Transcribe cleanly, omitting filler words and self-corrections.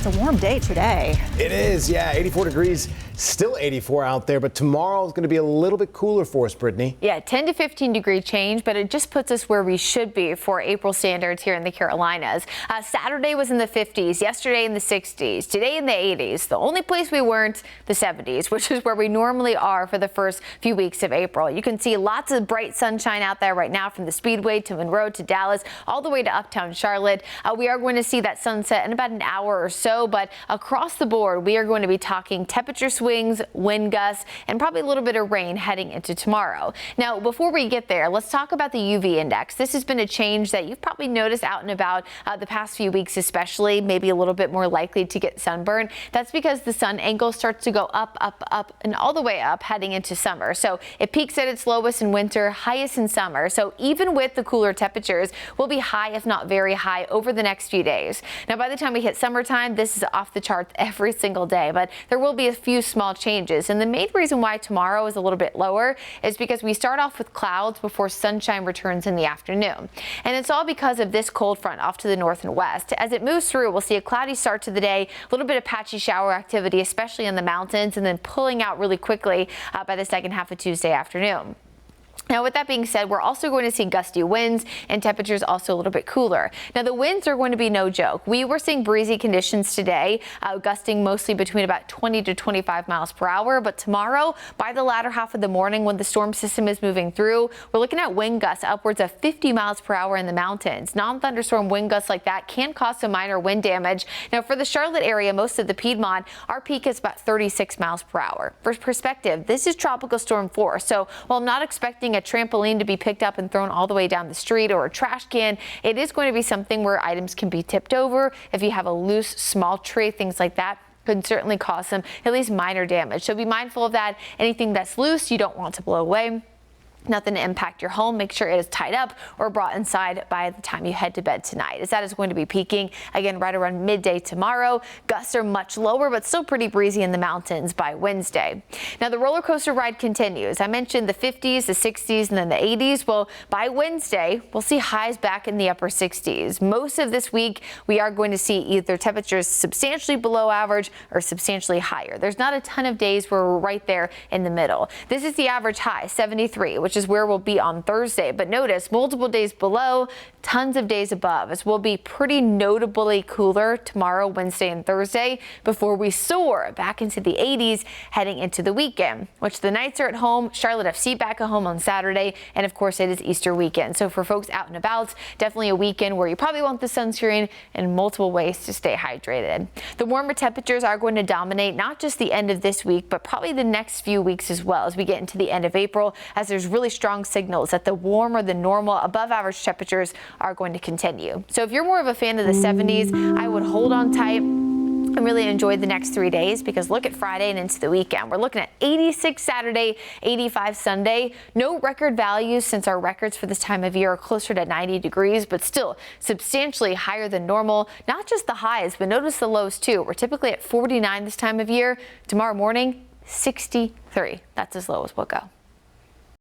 It's a warm day today. It is, yeah, 84 degrees, still 84 out there, but tomorrow is going to be a little bit cooler for us, Brittany. Yeah, 10 to 15 degree change, but it just puts us where we should be for April standards here in the Carolinas. Saturday was in the 50s, yesterday in the 60s, today in the 80s. The only place we weren't, the 70s, which is where we normally are for the first few weeks of April. You can see lots of bright sunshine out there right now from the Speedway to Monroe to Dallas, all the way to uptown Charlotte. We are going to see that sunset in about an hour or so, but across the board, we are going to be talking temperature swings, wind gusts, and probably a little bit of rain heading into tomorrow. Now, before we get there, let's talk about the UV index. This has been a change that you've probably noticed out and about the past few weeks, especially maybe a little bit more likely to get sunburn. That's because the sun angle starts to go up, up, up, and all the way up heading into summer. So it peaks at its lowest in winter, highest in summer. So even with the cooler temperatures, we'll be high, if not very high, over the next few days. Now, by the time we hit summertime, this is off the charts every single day, but there will be a few small changes. And the main reason why tomorrow is a little bit lower is because we start off with clouds before sunshine returns in the afternoon. And it's all because of this cold front off to the north and west. As it moves through, we'll see a cloudy start to the day, a little bit of patchy shower activity, especially in the mountains, and then pulling out really quickly by the second half of Tuesday afternoon. Now, with that being said, we're also going to see gusty winds and temperatures also a little bit cooler. Now, the winds are going to be no joke. We were seeing breezy conditions today, gusting mostly between about 20 to 25 miles per hour. But tomorrow, by the latter half of the morning, when the storm system is moving through, we're looking at wind gusts upwards of 50 miles per hour in the mountains. Non-thunderstorm wind gusts like that can cause some minor wind damage. Now, for the Charlotte area, most of the Piedmont, our peak is about 36 miles per hour. For perspective, this is tropical storm force. So while I'm not expecting a trampoline to be picked up and thrown all the way down the street or a trash can, it is going to be something where items can be tipped over. If you have a loose, small tray, things like that could certainly cause some at least minor damage. So be mindful of that. Anything that's loose, you don't want to blow away. Nothing to impact your home. Make sure it is tied up or brought inside by the time you head to bed tonight, as that is going to be peaking again right around midday tomorrow. Gusts are much lower, but still pretty breezy in the mountains by Wednesday. Now, the roller coaster ride continues. I mentioned the 50s, the 60s, and then the 80s. Well, by Wednesday, we'll see highs back in the upper 60s. Most of this week, we are going to see either temperatures substantially below average or substantially higher. There's not a ton of days where we're right there in the middle. This is the average high, 73, which is where we'll be on Thursday. But notice multiple days below, tons of days above, as we'll be pretty notably cooler tomorrow, Wednesday, and Thursday before we soar back into the 80s heading into the weekend, which the Knights are at home, Charlotte FC back at home on Saturday, and of course it is Easter weekend. So for folks out and about, definitely a weekend where you probably want the sunscreen and multiple ways to stay hydrated. The warmer temperatures are going to dominate not just the end of this week, but probably the next few weeks as well as we get into the end of April, as there's really strong signals that the warmer than normal above average temperatures are going to continue. So if you're more of a fan of the 70s, I would hold on tight and really enjoy the next 3 days, because look at Friday and into the weekend. We're looking at 86 Saturday, 85 Sunday. No record values, since our records for this time of year are closer to 90 degrees, but still substantially higher than normal. Not just the highs, but notice the lows too. We're typically at 49 this time of year. Tomorrow morning, 63. That's as low as we'll go.